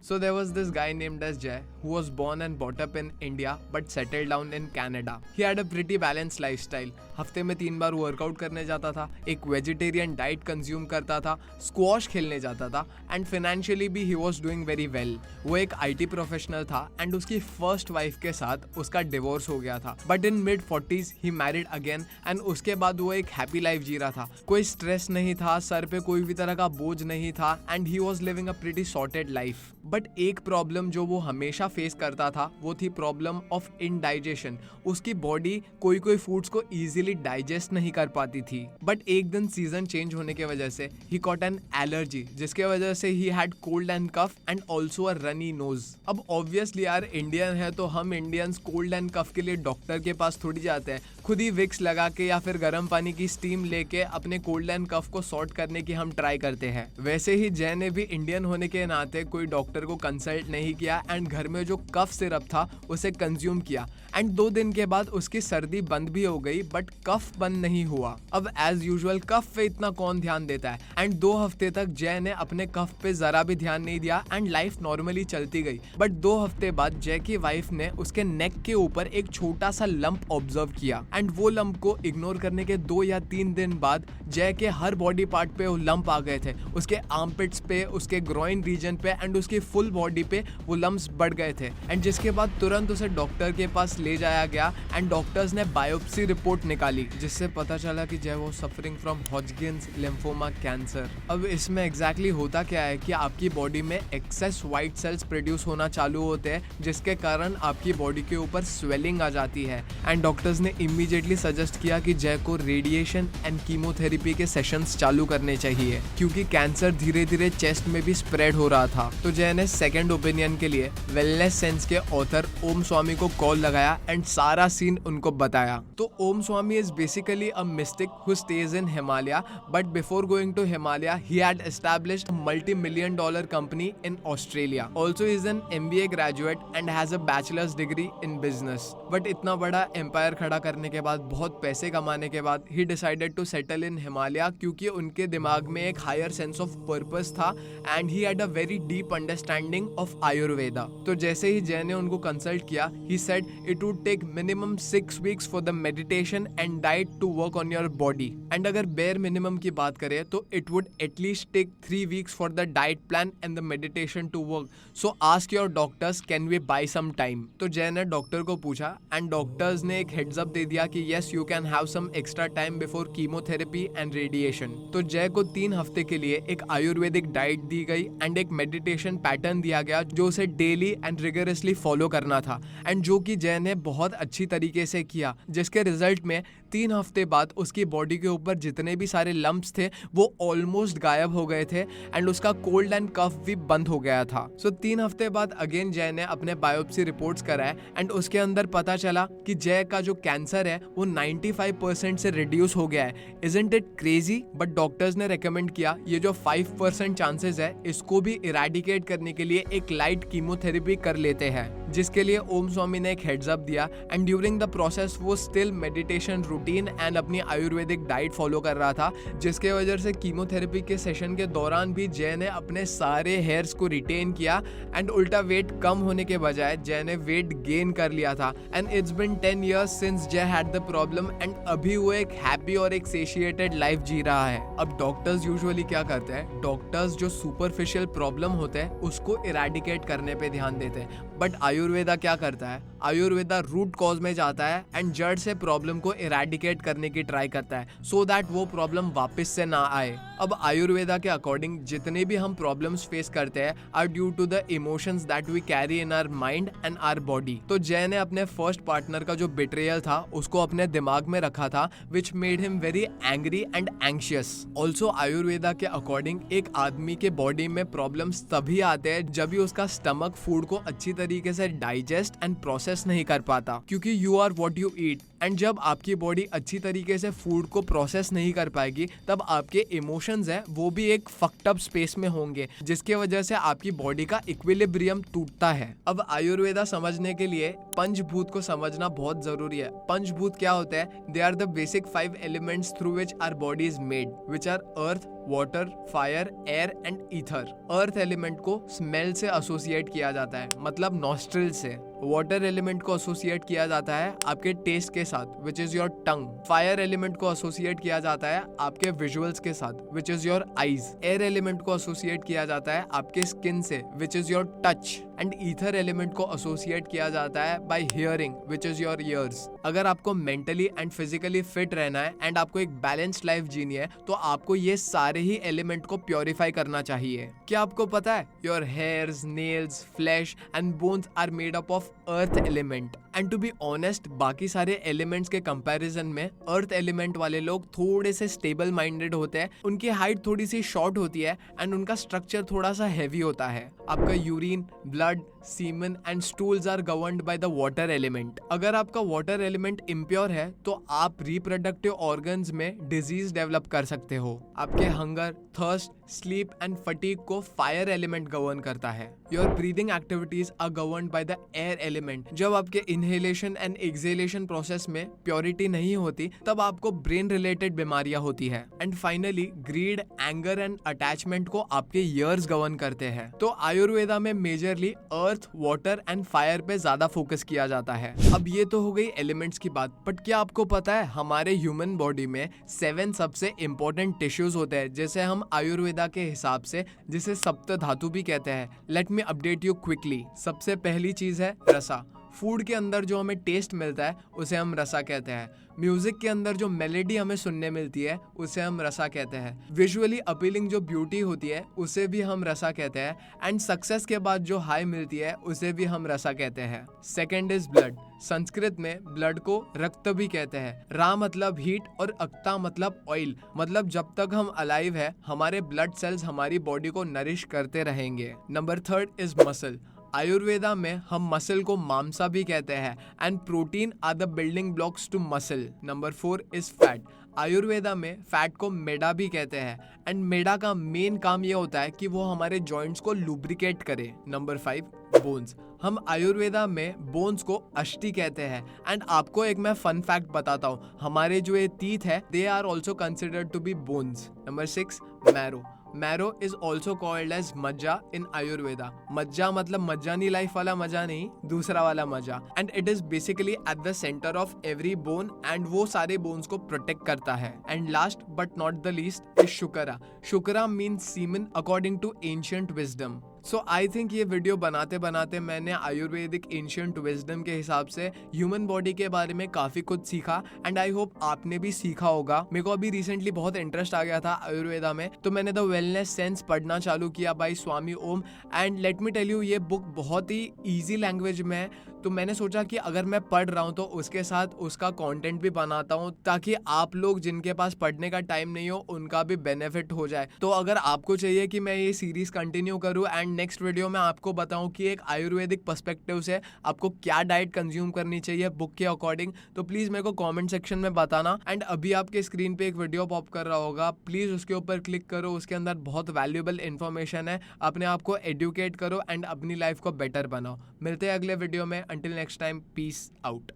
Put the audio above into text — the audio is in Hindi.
So there was this guy named as Jay who was born and brought up in India but settled down in Canada. He had a pretty balanced lifestyle. हफ्ते में 3 बार वर्कआउट करने जाता था, एक वेजिटेरियन डाइट कंज्यूम करता था, स्क्वॉश खेलने जाता था एंड फाइनेंशियली भी he was doing very well. वो एक IT प्रोफेशनल था एंड उसकी फर्स्ट वाइफ के साथ उसका डिवोर्स हो गया था. But in mid 40s he married again and उसके बाद वो एक हैप्पी लाइफ जी रहा था. कोई स्ट्रेस नहीं था, सर पे कोई भी तरह का बोझ नहीं था and he was living a pretty sorted life. But एक प्रॉब्लम जो वो हमेशा फेस करता था वो थी प्रॉब्लम ऑफ इनडाइजेशन. उसकी बॉडी कोई कोई फूड्स को इजीली डाइजेस्ट नहीं कर पाती थी. बट एक दिन सीजन चेंज होने की वजह से ही कॉट एन एलर्जी जिसके वजह से he had cold and cough and also a runny nose. अब ऑब्वियसली यार इंडियन है तो हम इंडियंस कोल्ड एंड कफ के लिए डॉक्टर के पास थोड़ी जाते हैं. खुद ही विक्स लगा के या फिर गर्म पानी की स्टीम लेके अपने कोल्ड एंड कफ को सॉर्ट करने की हम ट्राई करते हैं. वैसे ही जय ने भी इंडियन होने के नाते कोई डॉक्टर को कंसल्ट नहीं किया एंड घर में जो कफ सिरप था उसे कंज्यूम किया एंड 2 दिन के बाद उसकी सर्दी बंद भी हो गई बट कफ बंद नहीं हुआ. अब एज यूजुअल कफ पे इतना कौन ध्यान देता है एंड 2 हफ्ते तक जय ने अपने कफ पे जरा भी ध्यान नहीं दिया एंड लाइफ नॉर्मली चलती गई. बट 2 हफ्ते बाद जय की वाइफ ने उसके नेक के ऊपर एक छोटा सा लंप ऑब्जर्व किया एंड वो लंप को इग्नोर करने के 2 या 3 दिन बाद जय के हर बॉडी पार्ट पे वो लंप आ गए थे. उसके आर्मपिट्स पे, उसके ग्रोइन रीजन पे एंड उसकी फुल बॉडी पे वो लंप्स बढ़ गए थे एंड जिसके बाद तुरंत उसे डॉक्टर के पास ले जाया गया एंड डॉक्टर्स ने बायोप्सी रिपोर्ट निकाली जिससे पता चला कि जय वो सफरिंग फ्रॉम हॉजकिंस लिम्फोमा कैंसर. अब इसमें एग्जैक्टली होता क्या है कि आपकी बॉडी में एक्सेस व्हाइट सेल्स प्रोड्यूस होना चालू होते हैं जिसके कारण आपकी बॉडी के ऊपर स्वेलिंग आ जाती है एंड डॉक्टर्स ने इमीडिएटली सजेस्ट किया कि जय को रेडिएशन एंड कीमोथेरेपी के सेशंस चालू करने चाहिए क्योंकि कैंसर धीरे धीरे चेस्ट में भी स्प्रेड हो रहा था. तो जय ने सेकंड ओपिनियन के लिए वेलनेस सेंस के ऑथर ओम स्वामी को कॉल लगाया एंड सारा सीन उनको बताया. तो Om Swami is basically a mystic who stays in Himalaya but before going to Himalaya he had established a multi-million dollar company in Australia. Also he is an MBA graduate and has a bachelor's degree in business. But इतना बड़ा एम्पायर खड़ा करने के बाद, बहुत पैसे कमाने के बाद he decided to settle in Himalaya क्योंकि उनके दिमाग में एक हायर सेंस ऑफ पर्पस था and he had a very deep understanding of Ayurveda. तो जैसे ही जय ने उनको कंसल्ट किया he said it would take minimum 6 weeks for the meditation and diet to work on your body and अगर बेयर मिनिमम की बात करें तो it would at least take 3 weeks for the diet plan and the meditation to work. So ask your doctors can we buy some time. तो जय ने डॉक्टर को पूछा एंड डॉक्टर्स ने एक हेड्स अप दे दिया कि yes you can have some extra time before chemotherapy and radiation. तो जय को 3 हफ्ते के लिए एक आयुर्वेदिक डाइट दी गई एंड एक मेडिटेशन पैटर्न दिया गया जो उसे डेली एंड रिगरसली फॉलो करना था एंड जो कि जय ने बहुत अच्छी तरीके से किया जिसके रिजल्ट में 3 हफ्ते बाद उसकी बॉडी के ऊपर जितने भी सारे लंप्स थे वो ऑलमोस्ट गायब हो गए थे एंड उसका कोल्ड एंड कफ भी बंद हो गया था. सो 3 हफ्ते बाद अगेन जय ने अपने बायोप्सी रिपोर्ट्स कराए एंड उसके अंदर पता चला कि जय का जो कैंसर है वो 95% से रिड्यूस हो गया है. Isn't it crazy? But doctors ने रेकमेंड किया ये जो 5% चांसेस है इसको भी इरेडिकेट करने के लिए एक लाइट कीमोथेरेपी कर लेते हैं जिसके लिए ओम स्वामी ने एक हेड्स अप दिया एंड ड्यूरिंग द प्रोसेस वो स्टिल मेडिटेशन रूटीन एंड अपनी आयुर्वेदिक डाइट फॉलो कर रहा था जिसके वजह से कीमोथेरेपी के सेशन के दौरान भी जय ने अपने सारे हेयर्स को रिटेन किया एंड उल्टा वेट कम होने के बजाय जय ने वेट गेन कर लिया था and it's been 10 years since जय हैड द प्रॉब्लम एंड अभी वो एक हैप्पी और एक सेशिएटेड लाइफ जी रहा है. अब डॉक्टर्स यूजुअली क्या करते हैं, डॉक्टर्स जो सुपरफिशियल प्रॉब्लम होते हैं उसको इरेडिकेट करने पे ध्यान देते हैं बट आयुर्वेदा क्या करता है, आयुर्वेदा रूट कॉज में जाता है एंड जड़ से प्रॉब्लम को इरेडिकेट करने की ट्राई करता है सो दैट वो प्रॉब्लम वापस से ना आए. अब आयुर्वेदा के अकॉर्डिंग जितने भी हम प्रॉब्लम्स फेस करते हैं are due to the emotions that we carry in our mind and our body. तो जय ने अपने फर्स्ट पार्टनर का जो बिट्रेयल था उसको अपने दिमाग में रखा था which made him very angry and anxious. Also Ayurveda के अकॉर्डिंग एक आदमी के बॉडी में प्रॉब्लम्स तभी आते हैं जब भी उसका स्टमक फूड को अच्छी तरीके से डाइजेस्ट एंड प्रोसेस नहीं कर पाता क्योंकि you are what you eat. And जब आपकी बॉडी अच्छी तरीके से फूड को प्रोसेस नहीं कर पाएगी तब आपके इमोशंस है वो भी एक फक्ड अप स्पेस में होंगे, जिसके वजह से आपकी बॉडी का इक्विलिब्रियम टूटता है। अब आयुर्वेदा समझने के लिए पंचभूत को समझना बहुत जरूरी है। पंचभूत क्या होते हैं? They are the basic 5 elements through which our body is made, which are earth, water, fire, air and ether. Earth element को स्मेल से एसोसिएट किया जाता है, मतलब नॉस्ट्रिल से। वाटर एलिमेंट को एसोसिएट किया जाता है आपके टेस्ट के साथ, which is your tongue. Fire element को एसोसिएट किया जाता है आपके विजुअल्स के साथ, which is your eyes. Air element को एसोसिएट किया जाता है आपके स्किन से, which is your touch. And ether element को एसोसिएट किया जाता है bye hearing, which is your ears. अगर आपको मेंटली एंड फिजिकली फिट रहना है एंड आपको एक बैलेंस्ड लाइफ जीनी है तो आपको ये सारे ही एलिमेंट को प्योरीफाई करना चाहिए। क्या आपको पता है your hairs, nails, flesh and bones are made up of earth element. And to be honest, बाकी सारे एलिमेंट्स के कंपैरिजन में अर्थ एलिमेंट वाले लोग थोड़े से स्टेबल माइंडेड होते हैं। उनकी हाइट थोड़ी सी शॉर्ट होती है एंड उनका स्ट्रक्चर थोड़ा सा हैवी होता है। आपका urine, blood, semen and stools are governed by the water element. अगर आपका वाटर एलिमेंट इम्प्योर है तो आप रिप्रोडक्टिव ऑर्गन्स में डिजीज डेवलप कर सकते हो। आपके hunger, thirst, sleep and fatigue को फायर एलिमेंट गवर्न करता है। Your breathing activities are governed by the air element. जब आपके इनहेलेशन एंड एक्सहेलेशन प्रोसेस में प्योरिटी नहीं होती तब आपको ब्रेन रिलेटेड बीमारियां होती है। And finally greed, anger and attachment को आपके ईयर्स गवर्न करते हैं। तो आयुर्वेदा में majorly earth, water and fire पे ज्यादा फोकस किया जाता है। अब ये तो हो गई एलिमेंट्स की बात, बट क्या आपको पता है हमारे ह्यूमन बॉडी में 7 सबसे इंपॉर्टेंट टिश्यूज होते हैं, जैसे हम आयुर्वेदा के हिसाब से जिसे सप्त धातु भी कहते हैं। Let me update you quickly. सबसे पहली चीज है रसा। फूड के अंदर जो हमें टेस्ट मिलता है उसे हम रसा कहते हैं। म्यूजिक के अंदर जो मेलेडी हमें सुनने मिलती है उसे हम रसा कहते हैं। विजुअली अपीलिंग जो ब्यूटी होती है उसे भी हम रसा कहते हैं। एंड सक्सेस के बाद जो हाई मिलती है उसे भी हम रसा कहते हैं। Second is blood. संस्कृत में ब्लड को रक्त भी कहते हैं। रा मतलब हीट और अक्ता मतलब ऑयल, मतलब जब तक हम अलाइव है हमारे ब्लड सेल्स हमारी बॉडी को नरिश करते रहेंगे। Number 3 is muscle. आयुर्वेदा में हम मसल को मांसा भी कहते हैं and protein are the building blocks to muscle. Number 4 is fat. Ayurveda में फैट को मेडा भी कहते हैं एंड मेडा का मेन काम ये होता है कि वो हमारे जॉइंट्स को लुब्रिकेट करे। Number 5 bones. हम आयुर्वेदा में बोन्स को अष्टि कहते हैं। एंड आपको एक मैं फन फैक्ट बताता हूँ, हमारे जो ये टीथ है they are also considered to be bones. Number 6 marrow. Marrow is also called as majja in Ayurveda. मज्जा मतलब मज्जानी लाइफ वाला मजा नहीं, दूसरा वाला मजा। And it is basically at the centre of every bone and वो सारे बोन्स को प्रोटेक्ट करता है। And last but not the least is shukra. Shukra means semen according to ancient wisdom. So I think ये वीडियो बनाते बनाते मैंने आयुर्वेदिक एंशिएंट विजडम के हिसाब से ह्यूमन बॉडी के बारे में काफ़ी कुछ सीखा एंड आई होप आपने भी सीखा होगा। मेरे को अभी रिसेंटली बहुत इंटरेस्ट आ गया था आयुर्वेदा में, तो मैंने द वेलनेस सेंस पढ़ना चालू किया by Swami Om. And let me tell you, ये बुक बहुत ही ईजी लैंग्वेज में है, तो मैंने सोचा कि अगर मैं पढ़ रहा हूँ तो उसके साथ उसका कंटेंट भी बनाता हूँ ताकि आप लोग जिनके पास पढ़ने का टाइम नहीं हो उनका भी बेनिफिट हो जाए। तो अगर आपको चाहिए कि मैं ये सीरीज कंटिन्यू करूँ एंड नेक्स्ट वीडियो में आपको बताऊँ कि एक आयुर्वेदिक पर्सपेक्टिव से आपको क्या डाइट कंज्यूम करनी चाहिए बुक के अकॉर्डिंग, तो प्लीज़ मेरे को कॉमेंट सेक्शन में बताना। एंड अभी आपके स्क्रीन पे एक वीडियो पॉप कर रहा होगा, प्लीज़ उसके ऊपर क्लिक करो, उसके अंदर बहुत वैल्यूएबल इन्फॉर्मेशन है। अपने आप को एडुकेट करो एंड अपनी लाइफ को बेटर बनाओ। मिलते हैं अगले वीडियो में। Until next time, peace out.